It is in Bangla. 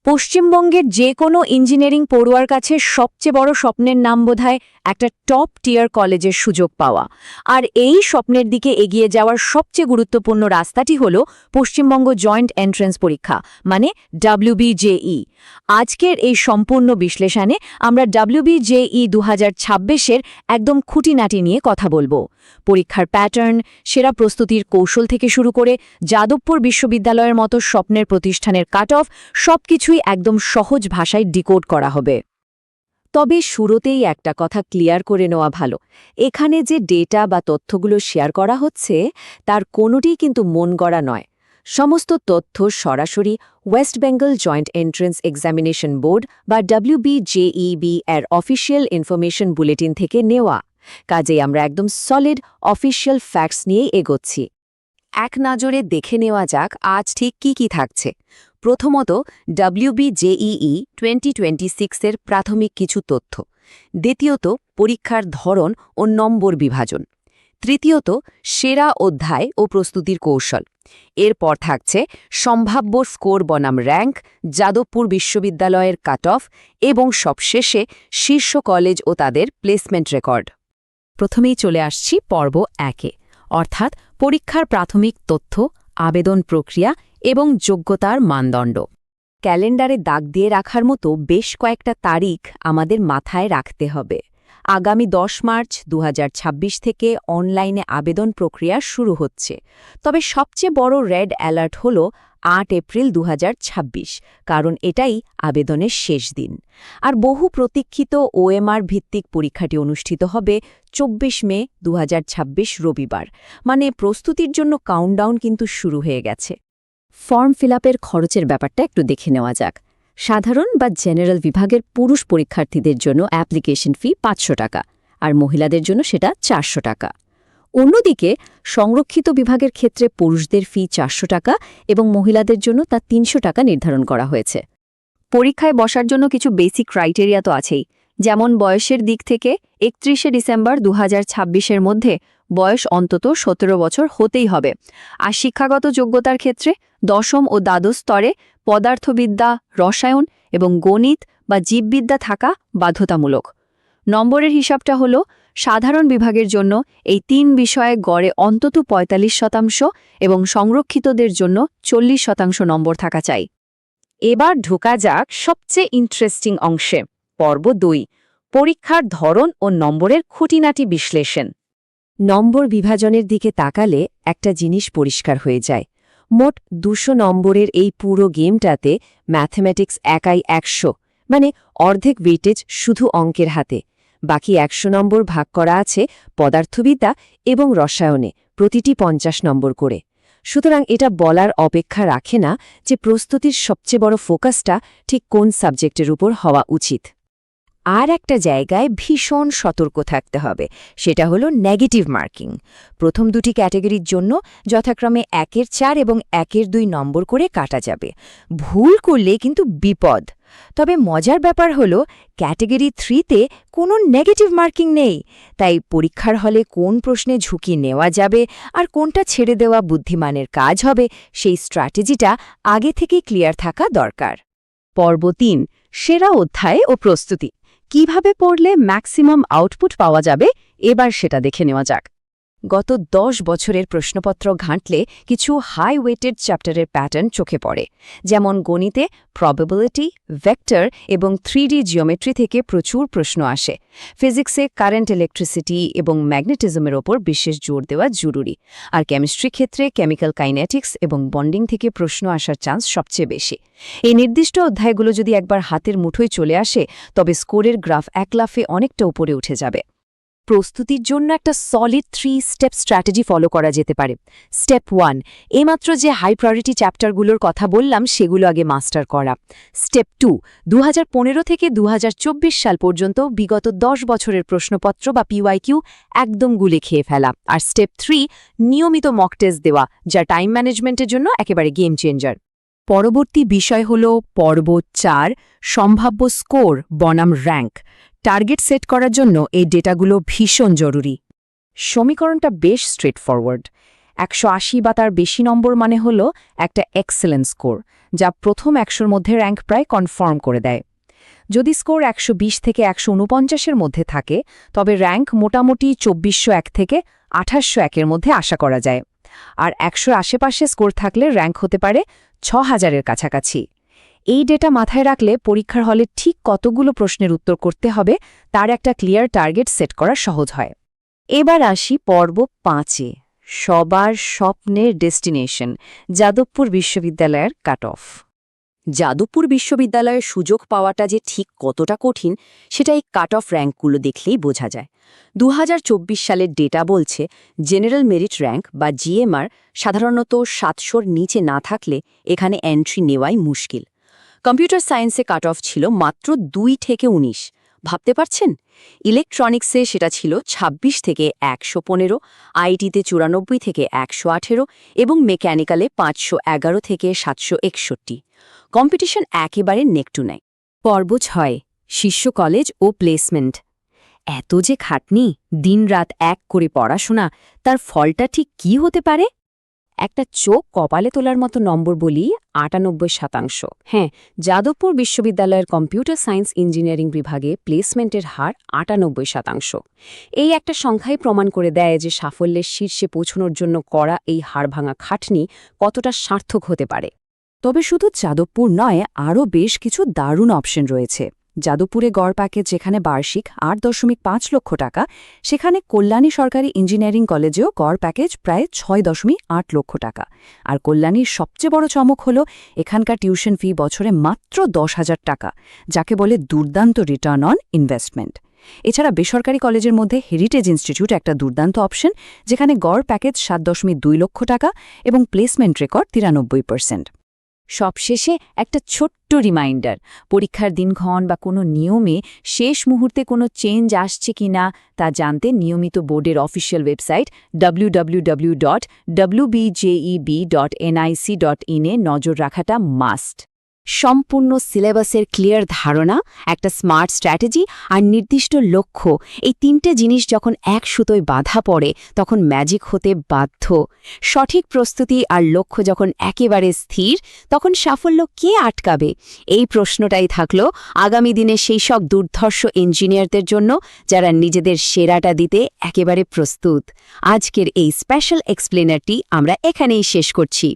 পশ্চিমবঙ্গের যে কোনো ইঞ্জিনিয়ারিং পড়ুয়ার কাছে সবচেয়ে বড় স্বপ্নের নাম বোধহয় একটা টপ টিয়ার কলেজের সুযোগ পাওয়া। আর এই স্বপ্নের দিকে এগিয়ে যাওয়ার সবচেয়ে গুরুত্বপূর্ণ রাস্তাটি হল পশ্চিমবঙ্গ জয়েন্ট এন্ট্রেন্স পরীক্ষা, মানে WBJE। আজকের এই সম্পূর্ণ বিশ্লেষণে আমরা WBJE 2026-এর একদম খুঁটিনাটি নিয়ে কথা বলবো। পরীক্ষার প্যাটার্ন, সেরা প্রস্তুতির কৌশল থেকে শুরু করে যাদবপুর বিশ্ববিদ্যালয়ের মতো স্বপ্নের প্রতিষ্ঠানের কাট অফ সবকিছুই একদম সহজ ভাষায় ডিকোড করা হবে। তবে শুরুতেই একটা কথা ক্লিয়ার করে নেওয়া ভালো, এখানে যে ডেটা বা তথ্যগুলো শেয়ার করা হচ্ছে তার কোনোটিই কিন্তু মন গড়া নয়। সমস্ত তথ্য সরাসরি West Bengal joint entrance examination board বা WBJEB এর অফিসিয়াল ইনফরমেশন বুলেটিন থেকে নেওয়া। কাজেই আমরা একদম সলিড অফিসিয়াল ফ্যাক্টস নিয়েই এগোচ্ছি। এক নজরে দেখে নেওয়া যাক আজ ঠিক কি থাকছে। প্রথমত, WBJEE 2026-এর প্রাথমিক কিছু তথ্য। দ্বিতীয়ত, পরীক্ষার ধরন ও নম্বর বিভাজন। তৃতীয়ত, সেরা অধ্যায় ও প্রস্তুতির কৌশল। এরপর থাকছে সম্ভাব্য স্কোর বনাম র্যাঙ্ক, যাদবপুর বিশ্ববিদ্যালয়ের কাট অফ এবং সবশেষে শীর্ষ কলেজ ও তাদের প্লেসমেন্ট রেকর্ড। প্রথমেই চলে আসছি পর্ব 1-এ, অর্থাৎ পরীক্ষার প্রাথমিক তথ্য, আবেদন প্রক্রিয়া এবং যোগ্যতার মানদণ্ড। ক্যালেন্ডারে দাগ দিয়ে রাখার মতো বেশ কয়েকটা তারিখ আমাদের মাথায় রাখতে হবে। আগামী 10 মার্চ 2026 থেকে অনলাইনে আবেদন প্রক্রিয়া শুরু হচ্ছে। তবে সবচেয়ে বড় রেড অ্যালার্ট হল 8 এপ্রিল 2026, কারণ এটাই আবেদনের শেষ দিন। আর বহু প্রতীক্ষিত OMR ভিত্তিক পরীক্ষাটি অনুষ্ঠিত হবে 24 মে 2026 রবিবার। মানে প্রস্তুতির জন্য কাউন্টডাউন কিন্তু শুরু হয়ে গেছে। ফর্ম ফিল আপের খরচের ব্যাপারটা একটু দেখে নেওয়া যাক। সাধারণ বা জেনারেল বিভাগের পুরুষ পরীক্ষার্থীদের জন্য অ্যাপ্লিকেশন ফি 500 টাকা, আর মহিলাদের জন্য সেটা 400 টাকা। অন্যদিকে সংরক্ষিত বিভাগের ক্ষেত্রে পুরুষদের ফি 400 টাকা এবং মহিলাদের জন্য তা 300 টাকা নির্ধারণ করা হয়েছে। পরীক্ষায় বসার জন্য কিছু বেসিক ক্রাইটেরিয়া তো আছেই, যেমন বয়সের দিক থেকে 31শে ডিসেম্বর 2026-এর মধ্যে বয়স অন্তত 17 বছর হতেই হবে। আর শিক্ষাগত যোগ্যতার ক্ষেত্রে দশম ও দ্বাদশ স্তরে পদার্থবিদ্যা, রসায়ন এবং গণিত বা জীববিদ্যা থাকা বাধ্যতামূলক। নম্বরের হিসাবটা হল, সাধারণ বিভাগের জন্য এই 3 বিষয়ে গড়ে অন্তত 45% এবং সংরক্ষিতদের জন্য 40% নম্বর থাকা চাই। এবার ঢোকা যাক সবচেয়ে ইন্টারেস্টিং অংশে, পর্ব 2, পরীক্ষার ধরন ও নম্বরের খুঁটিনাটি বিশ্লেষণ। নম্বর বিভাজনের দিকে তাকালে একটা জিনিস পরিষ্কার হয়ে যায়। মোট 200 নম্বরের এই পুরো গেমটাতে ম্যাথমেটিক্স একাই 100, মানে অর্ধেক ওয়েটেজ শুধু অঙ্কের হাতে। বাকি 100 নম্বর ভাগ করা আছে পদার্থবিদ্যা এবং রসায়নে, প্রতিটি 50 নম্বর করে। সুতরাং এটা বলার অপেক্ষা রাখে না যে প্রস্তুতির সবচেয়ে বড় ফোকাসটা ঠিক কোন সাবজেক্টের উপর হওয়া উচিত। আর একটা জায়গায় ভীষণ সতর্ক থাকতে হবে, সেটা হলো নেগেটিভ মার্কিং। প্রথম দুটি ক্যাটাগরির জন্য যথাক্রমে 1-এর 4 এবং 1-এর 2 নম্বর করে কাটা যাবে। ভুল করলে কিন্তু বিপদ। তবে মজার ব্যাপার হলো ক্যাটাগরি 3-তে কোনো নেগেটিভ মার্কিং নেই। তাই পরীক্ষার হলে কোন প্রশ্নে ঝুঁকি নেওয়া যাবে আর কোনটা ছেড়ে দেওয়া বুদ্ধিমানের কাজ হবে, সেই স্ট্র্যাটেজিটা আগে থেকেই ক্লিয়ার থাকা দরকার। পর্ব 3, সেরা অধ্যায় ও প্রস্তুতি। কিভাবে পড়লে ম্যাক্সিমাম আউটপুট পাওয়া যাবে, এবার সেটা দেখে নেওয়া যাক। গত 10 বছরের প্রশ্নপত্র ঘাঁটলে কিছু হাই ওয়েটেড চ্যাপ্টারের প্যাটার্ন চোখে পড়ে। যেমন গণিতে প্রবাবিলিটি, ভেক্টর এবং 3D জিওমেট্রি থেকে প্রচুর প্রশ্ন আসে। ফিজিক্সে কারেন্ট ইলেকট্রিসিটি এবং ম্যাগনেটিজমের ওপর বিশেষ জোর দেওয়া জরুরি। আর কেমিস্ট্রি ক্ষেত্রে কেমিক্যাল কাইনেটিক্স এবং বন্ডিং থেকে প্রশ্ন আসার চান্স সবচেয়ে বেশি। এই নির্দিষ্ট অধ্যায়গুলো যদি একবার হাতের মুঠোয় চলে আসে, তবে স্কোরের গ্রাফ এক লাফে অনেকটা উপরে উঠে যাবে। প্রস্তুতির জন্য একটা সলিড 3 স্টেপ স্ট্র্যাটেজি ফলো করা যেতে পারে। স্টেপ 1, এইমাত্র যে হাই প্রায়োরিটি চ্যাপ্টারগুলোর কথা বললাম সেগুলো আগে মাস্টার করা। স্টেপ 2, 2015 থেকে 2024 সাল পর্যন্ত বিগত 10 বছরের প্রশ্নপত্র বা PYQ একদম গুলে খেয়ে ফেলা। আর স্টেপ 3, নিয়মিত মক টেস্ট দেওয়া, যা টাইম ম্যানেজমেন্টের জন্য একেবারে গেম চেঞ্জার। পরবর্তী বিষয় হল পর্ব 4, সম্ভাব্য স্কোর বনাম র্যাঙ্ক। টার্গেট সেট করার জন্য এই ডেটাগুলো ভীষণ জরুরি। সমীকরণটা বেশ স্ট্রেট ফরওয়ার্ড। 180 বা তার বেশি নম্বর মানে হলো একটা এক্সেলেন্ট স্কোর, যা প্রথম 100-র মধ্যে র্যাঙ্ক প্রায় কনফার্ম করে দেয়। যদি স্কোর 120 থেকে 149-এর মধ্যে থাকে, তবে র্যাঙ্ক মোটামুটি 2401 থেকে 2801-এর মধ্যে আশা করা যায়। আর 100-র আশেপাশে স্কোর থাকলে র্যাঙ্ক হতে পারে 6000-এর কাছাকাছি। এই ডেটা মাথায় রাখলে পরীক্ষার হলে ঠিক কতগুলো প্রশ্নের উত্তর করতে হবে তার একটা ক্লিয়ার টার্গেট সেট করা সহজ হয়। এবার আসি পর্ব 5-এ, সবার স্বপ্নের ডেস্টিনেশন যাদবপুর বিশ্ববিদ্যালয়ের কাট অফ। যাদবপুর বিশ্ববিদ্যালয়ের সুযোগ পাওয়াটা যে ঠিক কতটা কঠিন সেটা এই কাট অফ র্যাঙ্কগুলো দেখলেই বোঝা যায়। 2024 সালের ডেটা বলছে জেনারেল মেরিট র্যাঙ্ক বা জিএমআর সাধারণত 700-র নিচে না থাকলে এখানে এন্ট্রি নেওয়াই মুশকিল। কম্পিউটার সায়েন্সে কাট অফ ছিল মাত্র 2 থেকে 19। ভাবতে পারছেন? ইলেকট্রনিক্সে সেটা ছিল 26 থেকে 115, আইটিতে 94 থেকে 118 এবং মেকানিক্যালে 511 থেকে 761। কম্পিটিশন একেবারে নেক টু নেক। পর্ব 6, শীর্ষ কলেজ ও প্লেসমেন্ট। এত যে খাটনি, দিনরাত এক করে পড়াশোনা, তার ফলটা ঠিক কী হতে পারে? একটা চোখ কপালে তোলার মতো নম্বর বলি, 98%। হ্যাঁ, যাদবপুর বিশ্ববিদ্যালয়ের কম্পিউটার সায়েন্স ইঞ্জিনিয়ারিং বিভাগে প্লেসমেন্টের হার 98%। এই একটা সংখ্যাই প্রমাণ করে দেয় যে সাফল্যের শীর্ষে পৌঁছানোর জন্য করা এই হাড়ভাঙা খাটনি কতটা সার্থক হতে পারে। তবে শুধু যাদবপুর নয়, আরও বেশ কিছু দারুণ অপশন রয়েছে। যাদবপুরে গড় প্যাকেজ যেখানে বার্ষিক 8.5 লক্ষ টাকা, সেখানে কল্যাণী সরকারি ইঞ্জিনিয়ারিং কলেজেও গড় প্যাকেজ প্রায় 6.8 লক্ষ টাকা। আর কল্যাণীর সবচেয়ে বড় চমক হল এখানকার টিউশন ফি বছরে মাত্র 10,000 টাকা, যাকে বলে দুর্দান্ত রিটার্ন অন ইনভেস্টমেন্ট। এছাড়া বেসরকারি কলেজের মধ্যে হেরিটেজ ইনস্টিটিউট একটা দুর্দান্ত অপশন, যেখানে গড় প্যাকেজ 7.2 লক্ষ টাকা এবং প্লেসমেন্ট রেকর্ড 93%। সবশেষে একটা ছোট্ট রিমাইন্ডার, পরীক্ষার দিনক্ষণ বা কোনো নিয়মে শেষ মুহূর্তে কোনো চেঞ্জ আসছে কিনা তা জানতে নিয়মিত বোর্ডের অফিসিয়াল ওয়েবসাইট www.wbjeb.nic.in এ নজর রাখাটা মাস্ট। সম্পূর্ণ সিলেবাসের ক্লিয়ার ধারণা, একটা স্মার্ট স্ট্র্যাটেজি আর নির্দিষ্ট লক্ষ্য, এই 3টে জিনিস যখন এক সুতোয় বাঁধা পড়ে তখন ম্যাজিক হতে বাধ্য। সঠিক প্রস্তুতি আর লক্ষ্য যখন একেবারে স্থির, তখন সাফল্য কে আটকাবে? এই প্রশ্নটাই থাকলো আগামী দিনে সেই সব দুর্ধর্ষ ইঞ্জিনিয়ারদের জন্য যারা নিজেদের সেরাটা দিতে একেবারে প্রস্তুত। আজকের এই স্পেশাল এক্সপ্লেনারটি আমরা এখানেই শেষ করছি।